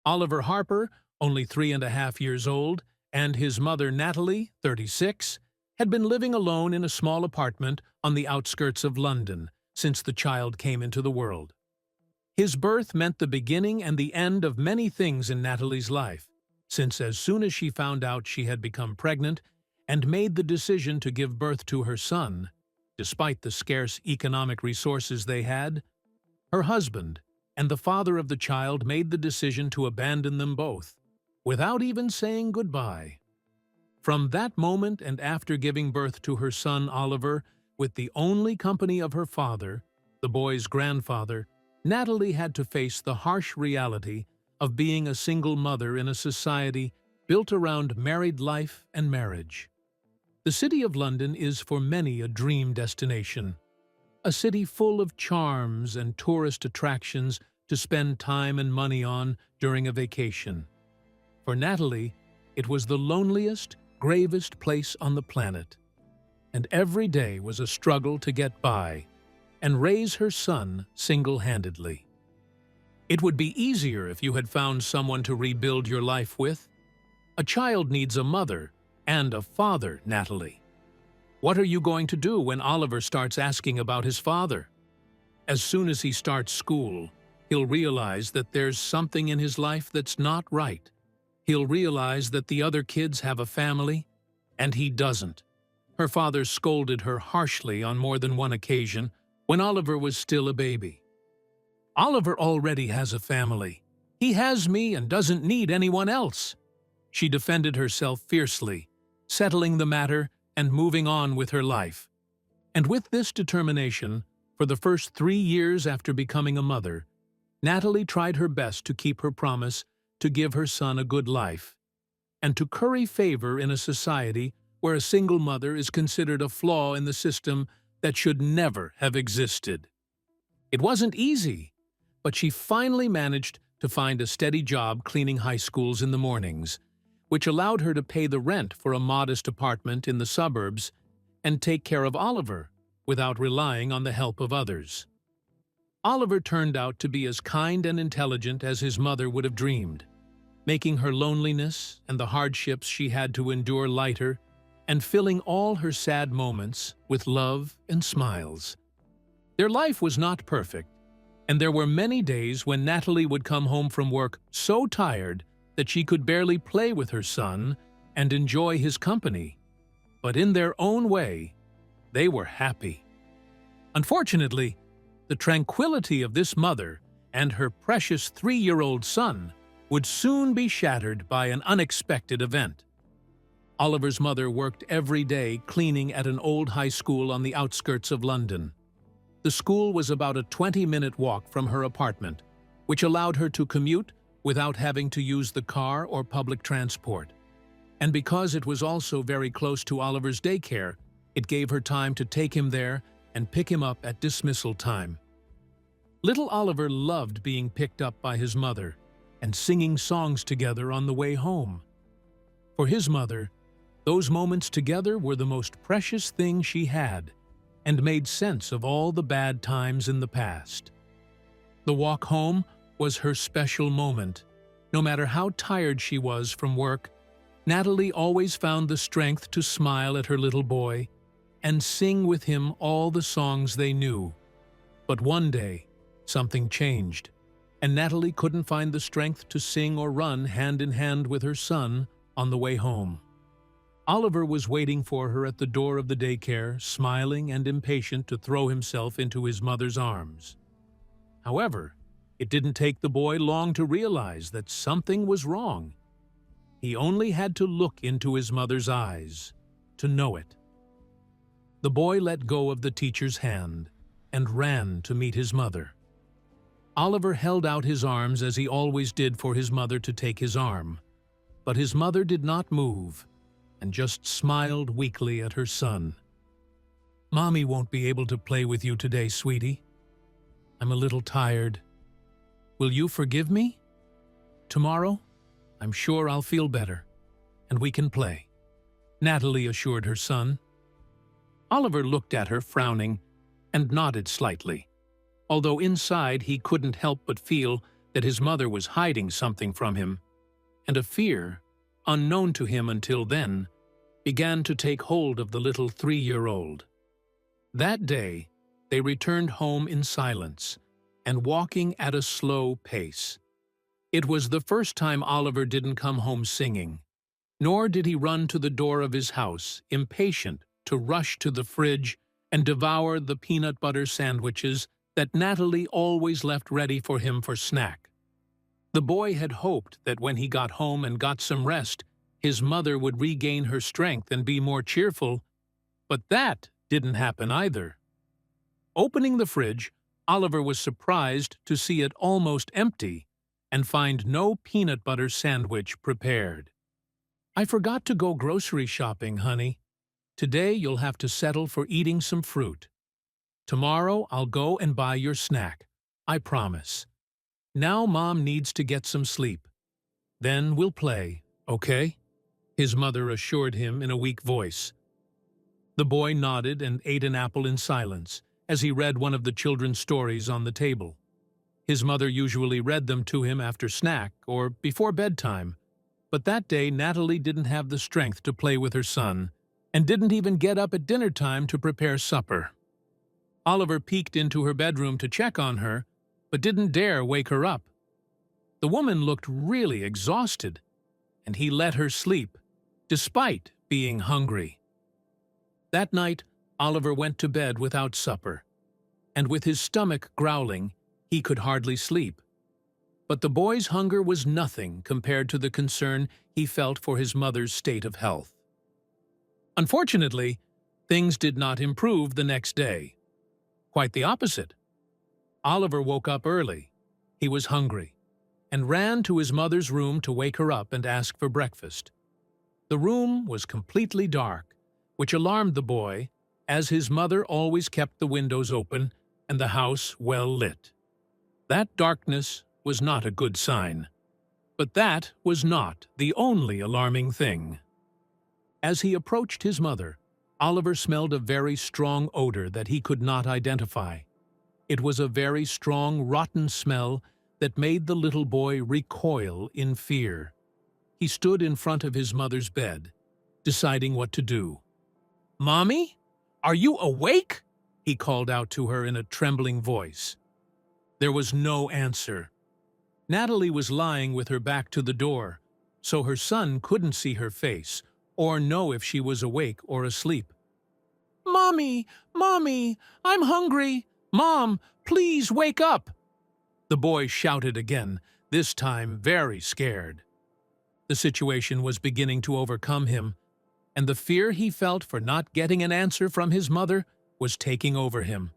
Oliver Harper, only 3.5 years old, and his mother Natalie, 36, had been living alone in a small apartment on the outskirts of London since the child came into the world. His birth meant the beginning and the end of many things in Natalie's life, since as soon as she found out she had become pregnant and made the decision to give birth to her son, despite the scarce economic resources they had, her husband and the father of the child made the decision to abandon them both, without even saying goodbye. From that moment and after giving birth to her son Oliver, with the only company of her father, the boy's grandfather, Natalie had to face the harsh reality of being a single mother in a society built around married life and marriage. The City of London is for many a dream destination, a city full of charms and tourist attractions to spend time and money on during a vacation. For Natalie, it was the loneliest, gravest place on the planet, and every day was a struggle to get by and raise her son single-handedly. It would be easier if you had found someone to rebuild your life with. A child needs a mother and a father, Natalie. What are you going to do when Oliver starts asking about his father? As soon as he starts school, he'll realize that there's something in his life that's not right. He'll realize that the other kids have a family, and he doesn't. Her father scolded her harshly on more than one occasion when Oliver was still a baby. Oliver already has a family. He has me and doesn't need anyone else. She defended herself fiercely, settling the matter and moving on with her life. And with this determination, for the first 3 years after becoming a mother, Natalie tried her best to keep her promise to give her son a good life, and to curry favor in a society where a single mother is considered a flaw in the system that should never have existed. It wasn't easy, but she finally managed to find a steady job cleaning high schools in the mornings, which allowed her to pay the rent for a modest apartment in the suburbs and take care of Oliver without relying on the help of others. Oliver turned out to be as kind and intelligent as his mother would have dreamed, making her loneliness and the hardships she had to endure lighter and filling all her sad moments with love and smiles. Their life was not perfect, and there were many days when Natalie would come home from work so tired that she could barely play with her son and enjoy his company. But in their own way, they were happy. Unfortunately, the tranquility of this mother and her precious 3-year-old son would soon be shattered by an unexpected event. Oliver's mother worked every day cleaning at an old high school on the outskirts of London. The school was about a 20-minute walk from her apartment, which allowed her to commute without having to use the car or public transport. And because it was also very close to Oliver's daycare, it gave her time to take him there and pick him up at dismissal time. Little Oliver loved being picked up by his mother and singing songs together on the way home. For his mother, those moments together were the most precious thing she had and made sense of all the bad times in the past. The walk home was her special moment. No matter how tired she was from work, Natalie always found the strength to smile at her little boy and sing with him all the songs they knew. But one day, something changed, and Natalie couldn't find the strength to sing or run hand in hand with her son on the way home. Oliver was waiting for her at the door of the daycare, smiling and impatient to throw himself into his mother's arms. However, it didn't take the boy long to realize that something was wrong. He only had to look into his mother's eyes to know it. The boy let go of the teacher's hand and ran to meet his mother. Oliver held out his arms as he always did for his mother to take his arm, but his mother did not move and just smiled weakly at her son. "Mommy won't be able to play with you today, sweetie. I'm a little tired. Will you forgive me? Tomorrow, I'm sure I'll feel better, and we can play," Natalie assured her son. Oliver looked at her, frowning, and nodded slightly, although inside he couldn't help but feel that his mother was hiding something from him, and a fear, unknown to him until then, began to take hold of the little 3-year-old. That day, they returned home in silence and walking at a slow pace. It was the first time Oliver didn't come home singing, nor did he run to the door of his house, impatient to rush to the fridge and devour the peanut butter sandwiches that Natalie always left ready for him for snack. The boy had hoped that when he got home and got some rest, his mother would regain her strength and be more cheerful, but that didn't happen either. Opening the fridge, Oliver was surprised to see it almost empty and find no peanut butter sandwich prepared. "I forgot to go grocery shopping, honey. Today you'll have to settle for eating some fruit. Tomorrow I'll go and buy your snack, I promise. Now Mom needs to get some sleep. Then we'll play, okay?" his mother assured him in a weak voice. The boy nodded and ate an apple in silence as he read one of the children's stories on the table. His mother usually read them to him after snack or before bedtime, but that day Natalie didn't have the strength to play with her son and didn't even get up at dinner time to prepare supper. Oliver peeked into her bedroom to check on her, but didn't dare wake her up. The woman looked really exhausted, and he let her sleep, despite being hungry. That night, Oliver went to bed without supper, and with his stomach growling, he could hardly sleep. But the boy's hunger was nothing compared to the concern he felt for his mother's state of health. Unfortunately, things did not improve the next day. Quite the opposite. Oliver woke up early. He was hungry, and ran to his mother's room to wake her up and ask for breakfast. The room was completely dark, which alarmed the boy, as his mother always kept the windows open and the house well lit. That darkness was not a good sign. But that was not the only alarming thing. As he approached his mother, Oliver smelled a very strong odor that he could not identify. It was a very strong, rotten smell that made the little boy recoil in fear. He stood in front of his mother's bed, deciding what to do. "Mommy, are you awake?" he called out to her in a trembling voice. There was no answer. Natalie was lying with her back to the door, so her son couldn't see her face or know if she was awake or asleep. "Mommy, Mommy, I'm hungry. Mom, please wake up!" the boy shouted again, this time very scared. The situation was beginning to overcome him, and the fear he felt for not getting an answer from his mother was taking over him.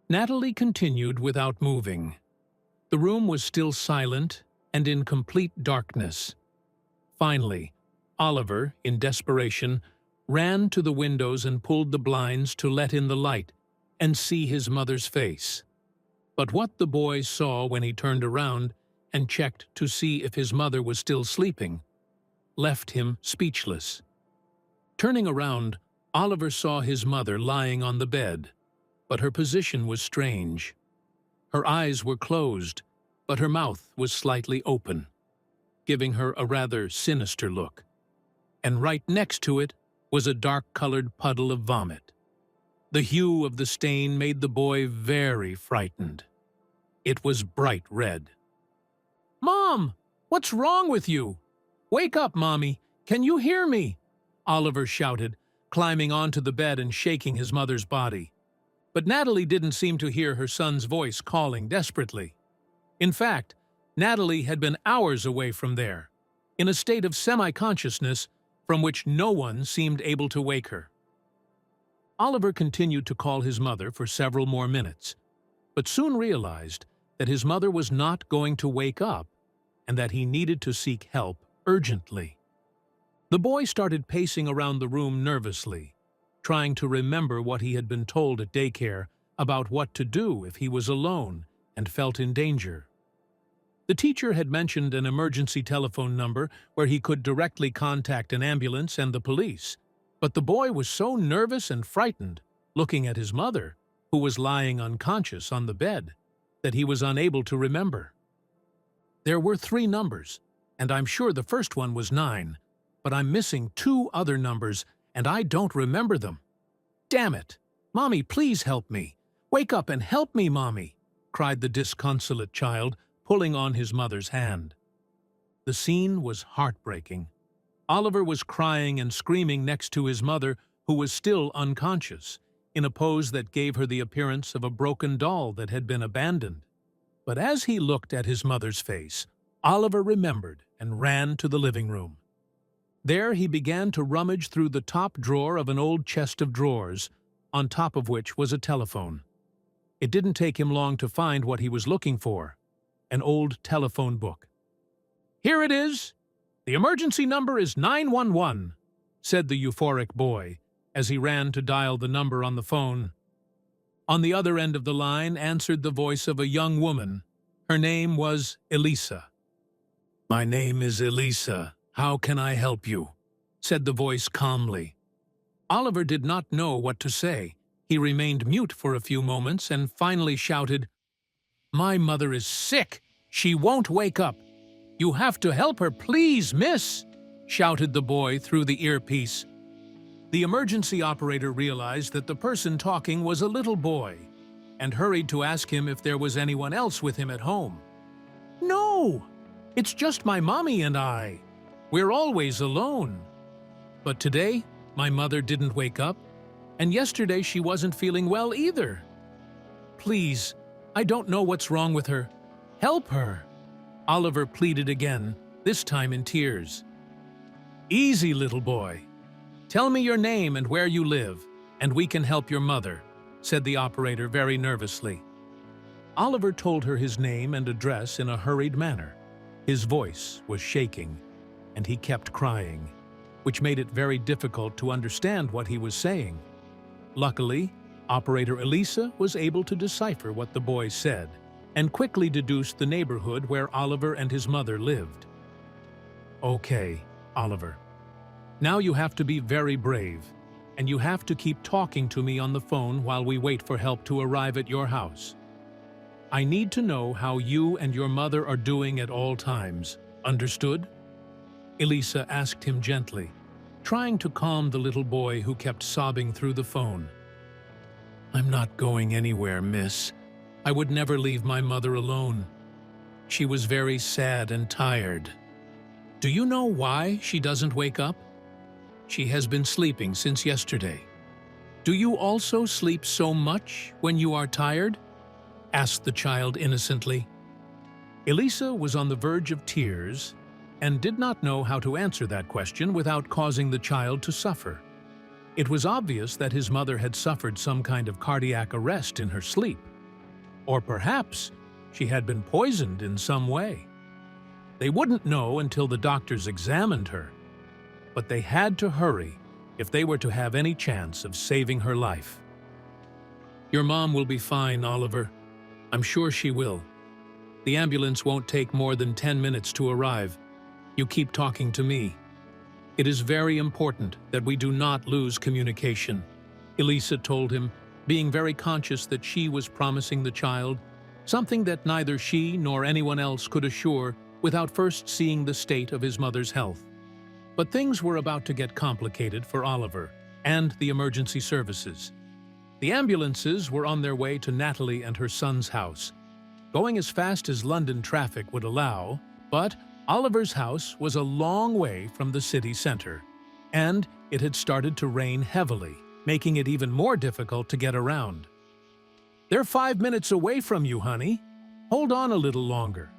Natalie continued without moving. The room was still silent and in complete darkness. Finally, Oliver, in desperation, ran to the windows and pulled the blinds to let in the light and see his mother's face. But what the boy saw when he turned around and checked to see if his mother was still sleeping left him speechless. Turning around, Oliver saw his mother lying on the bed, but her position was strange. Her eyes were closed, but her mouth was slightly open, giving her a rather sinister look. And right next to it was a dark-colored puddle of vomit. The hue of the stain made the boy very frightened. It was bright red. "Mom, what's wrong with you? Wake up, Mommy. Can you hear me?" Oliver shouted, climbing onto the bed and shaking his mother's body. But Natalie didn't seem to hear her son's voice calling desperately. In fact, Natalie had been hours away from there, in a state of semi-consciousness from which no one seemed able to wake her. Oliver continued to call his mother for several more minutes, but soon realized that his mother was not going to wake up and that he needed to seek help urgently. The boy started pacing around the room nervously, trying to remember what he had been told at daycare about what to do if he was alone and felt in danger. The teacher had mentioned an emergency telephone number where he could directly contact an ambulance and the police, but the boy was so nervous and frightened, looking at his mother, who was lying unconscious on the bed, that he was unable to remember. There were 3 numbers, and I'm sure the first one was 9, but I'm missing 2 other numbers, and I don't remember them. Damn it! Mommy, please help me. Wake up and help me, Mommy, cried the disconsolate child, pulling on his mother's hand. The scene was heartbreaking. Oliver was crying and screaming next to his mother, who was still unconscious, in a pose that gave her the appearance of a broken doll that had been abandoned. But as he looked at his mother's face, Oliver remembered and ran to the living room. There he began to rummage through the top drawer of an old chest of drawers, on top of which was a telephone. It didn't take him long to find what he was looking for, an old telephone book. "Here it is! The emergency number is 911, said the euphoric boy, as he ran to dial the number on the phone. On the other end of the line answered the voice of a young woman. Her name was Elisa. "My name is Elisa. How can I help you?" said the voice calmly. Oliver did not know what to say. He remained mute for a few moments and finally shouted, "My mother is sick. She won't wake up. You have to help her, please, miss," shouted the boy through the earpiece. The emergency operator realized that the person talking was a little boy and hurried to ask him if there was anyone else with him at home. "No, it's just my mommy and I. We're always alone. But today, my mother didn't wake up, and yesterday she wasn't feeling well either. Please, I don't know what's wrong with her. Help her," Oliver pleaded again, this time in tears. "Easy, little boy. Tell me your name and where you live, and we can help your mother," said the operator very nervously. Oliver told her his name and address in a hurried manner. His voice was shaking, and he kept crying, which made it very difficult to understand what he was saying. Luckily, Operator Elisa was able to decipher what the boy said, and quickly deduced the neighborhood where Oliver and his mother lived. "Okay, Oliver. Now you have to be very brave, and you have to keep talking to me on the phone while we wait for help to arrive at your house. I need to know how you and your mother are doing at all times. Understood?" Elisa asked him gently, trying to calm the little boy who kept sobbing through the phone. "I'm not going anywhere, miss. I would never leave my mother alone. She was very sad and tired. Do you know why she doesn't wake up? She has been sleeping since yesterday. Do you also sleep so much when you are tired?" asked the child innocently. Elisa was on the verge of tears and did not know how to answer that question without causing the child to suffer. It was obvious that his mother had suffered some kind of cardiac arrest in her sleep. Or perhaps she had been poisoned in some way. They wouldn't know until the doctors examined her, but they had to hurry if they were to have any chance of saving her life. "Your mom will be fine, Oliver. I'm sure she will. The ambulance won't take more than 10 minutes to arrive. You keep talking to me. It is very important that we do not lose communication," Elisa told him, being very conscious that she was promising the child something that neither she nor anyone else could assure without first seeing the state of his mother's health. But things were about to get complicated for Oliver and the emergency services. The ambulances were on their way to Natalie and her son's house, going as fast as London traffic would allow, but Oliver's house was a long way from the city center, and it had started to rain heavily, making it even more difficult to get around. "They're 5 minutes away from you, honey. Hold on a little longer.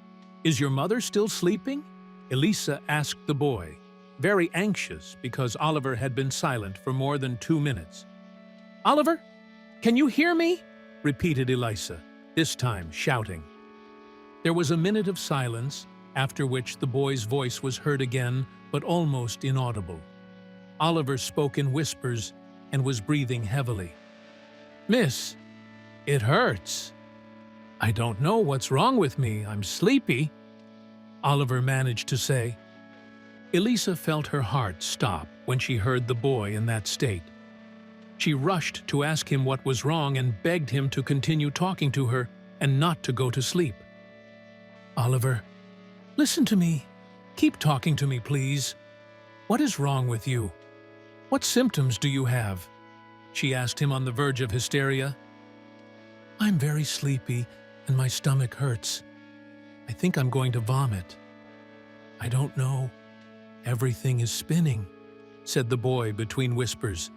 Is your mother still sleeping?" Elisa asked the boy, very anxious because Oliver had been silent for more than 2 minutes. "Oliver, can you hear me?" repeated Elisa, this time shouting. There was a minute of silence, after which the boy's voice was heard again, but almost inaudible. Oliver spoke in whispers and was breathing heavily. "Miss, it hurts. I don't know what's wrong with me. I'm sleepy," Oliver managed to say. Elisa felt her heart stop when she heard the boy in that state. She rushed to ask him what was wrong and begged him to continue talking to her and not to go to sleep. "Oliver, Listen to me. Keep talking to me, please. What is wrong with you? What symptoms do you have? She asked him on the verge of hysteria. I'm very sleepy and my stomach hurts. I think I'm going to vomit. I don't know. Everything is spinning, said the boy between whispers.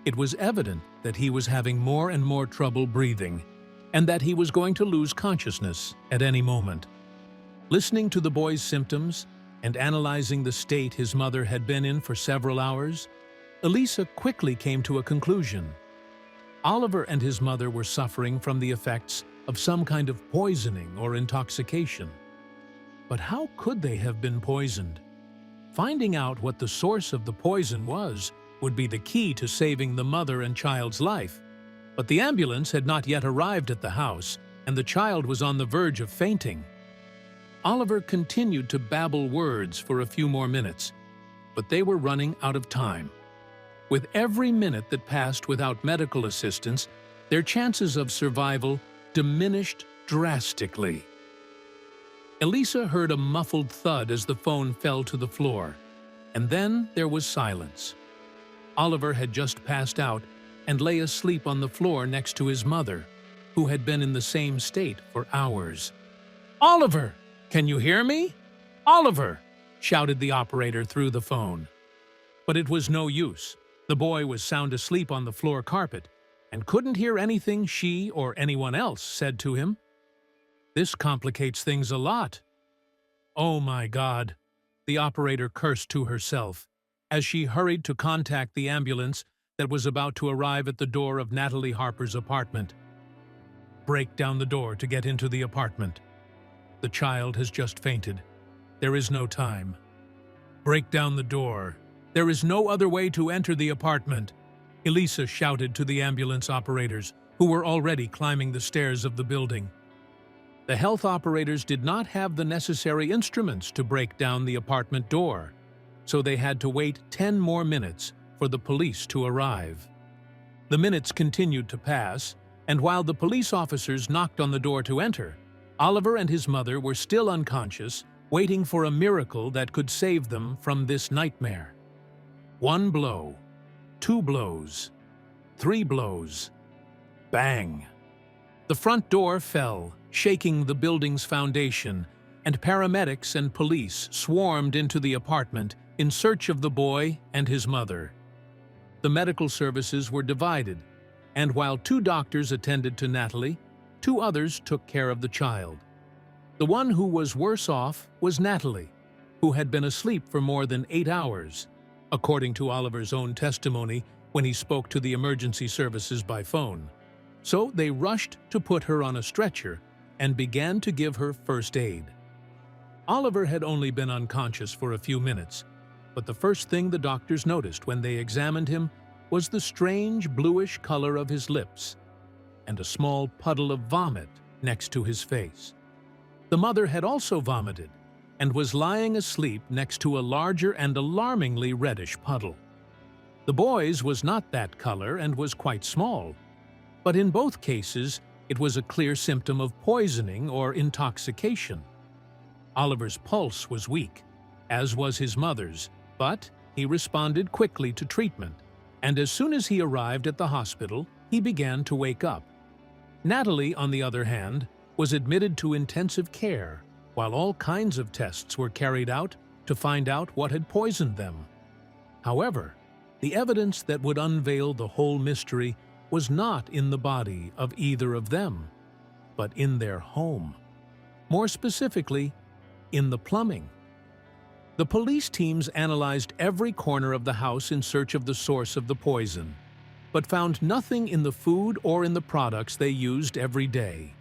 It was evident that he was having more and more trouble breathing, and that he was going to lose consciousness at any moment. Listening to the boy's symptoms and analyzing the state his mother had been in for several hours, Elisa quickly came to a conclusion. Oliver and his mother were suffering from the effects of some kind of poisoning or intoxication. But how could they have been poisoned? Finding out what the source of the poison was would be the key to saving the mother and child's life. But the ambulance had not yet arrived at the house, and the child was on the verge of fainting. Oliver continued to babble words for a few more minutes, but they were running out of time. With every minute that passed without medical assistance, their chances of survival diminished drastically. Elisa heard a muffled thud as the phone fell to the floor, and then there was silence. Oliver had just passed out and lay asleep on the floor next to his mother, who had been in the same state for hours. "Oliver! Can you hear me? Oliver!" shouted the operator through the phone. But it was no use. The boy was sound asleep on the floor carpet and couldn't hear anything she or anyone else said to him. This complicates things a lot. Oh my God, the operator cursed to herself as she hurried to contact the ambulance that was about to arrive at the door of Natalie Harper's apartment. Break down the door to get into the apartment. The child has just fainted. There is no time. Break down the door. There is no other way to enter the apartment, Elisa shouted to the ambulance operators, who were already climbing the stairs of the building. The health operators did not have the necessary instruments to break down the apartment door, so they had to wait 10 more minutes for the police to arrive. The minutes continued to pass, and while the police officers knocked on the door to enter, Oliver and his mother were still unconscious, waiting for a miracle that could save them from this nightmare. 1 blow, 2 blows, 3 blows. Bang! The front door fell, shaking the building's foundation, and paramedics and police swarmed into the apartment in search of the boy and his mother. The medical services were divided, and while 2 doctors attended to Natalie, 2 others took care of the child. The one who was worse off was Natalie, who had been asleep for more than 8 hours, according to Oliver's own testimony when he spoke to the emergency services by phone. So they rushed to put her on a stretcher and began to give her first aid. Oliver had only been unconscious for a few minutes, but the first thing the doctors noticed when they examined him was the strange bluish color of his lips and a small puddle of vomit next to his face. The mother had also vomited and was lying asleep next to a larger and alarmingly reddish puddle. The boy's was not that color and was quite small, but in both cases it was a clear symptom of poisoning or intoxication. Oliver's pulse was weak, as was his mother's, but he responded quickly to treatment, and as soon as he arrived at the hospital, he began to wake up. Natalie, on the other hand, was admitted to intensive care, while all kinds of tests were carried out to find out what had poisoned them. However, the evidence that would unveil the whole mystery was not in the body of either of them, but in their home. More specifically, in the plumbing. The police teams analyzed every corner of the house in search of the source of the poison, but found nothing in the food or in the products they used every day.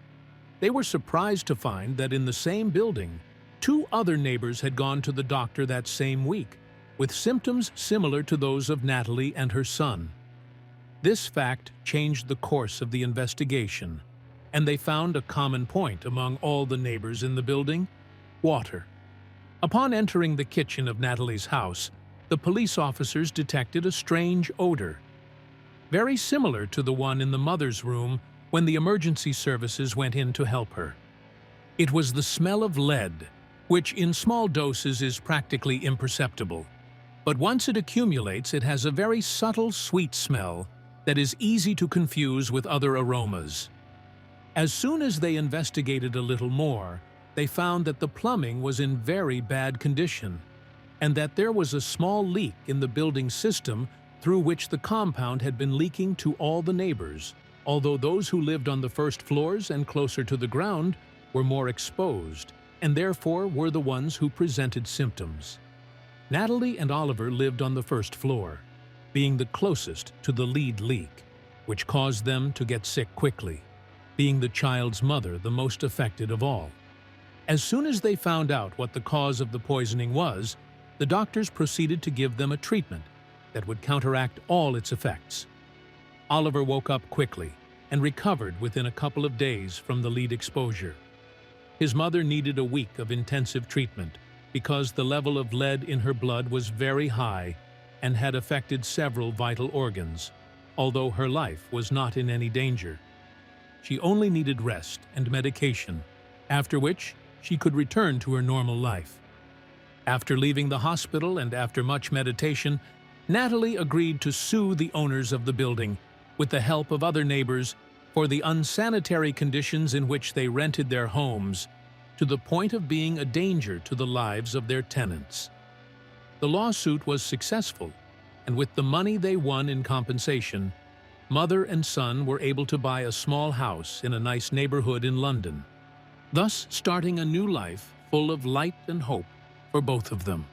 They were surprised to find that in the same building, 2 other neighbors had gone to the doctor that same week, with symptoms similar to those of Natalie and her son. This fact changed the course of the investigation, and they found a common point among all the neighbors in the building: water. Upon entering the kitchen of Natalie's house, the police officers detected a strange odor, very similar to the one in the mother's room when the emergency services went in to help her. It was the smell of lead, which in small doses is practically imperceptible. But once it accumulates, it has a very subtle, sweet smell that is easy to confuse with other aromas. As soon as they investigated a little more, they found that the plumbing was in very bad condition, and that there was a small leak in the building system through which the compound had been leaking to all the neighbors, although those who lived on the first floors and closer to the ground were more exposed, and therefore were the ones who presented symptoms. Natalie and Oliver lived on the first floor, being the closest to the lead leak, which caused them to get sick quickly, being the child's mother the most affected of all. As soon as they found out what the cause of the poisoning was, the doctors proceeded to give them a treatment that would counteract all its effects. Oliver woke up quickly and recovered within a couple of days from the lead exposure. His mother needed a week of intensive treatment because the level of lead in her blood was very high and had affected several vital organs, although her life was not in any danger. She only needed rest and medication, after which she could return to her normal life. After leaving the hospital and after much meditation, Natalie agreed to sue the owners of the building, with the help of other neighbors, for the unsanitary conditions in which they rented their homes, to the point of being a danger to the lives of their tenants. The lawsuit was successful, and with the money they won in compensation, mother and son were able to buy a small house in a nice neighborhood in London, thus starting a new life full of light and hope for both of them.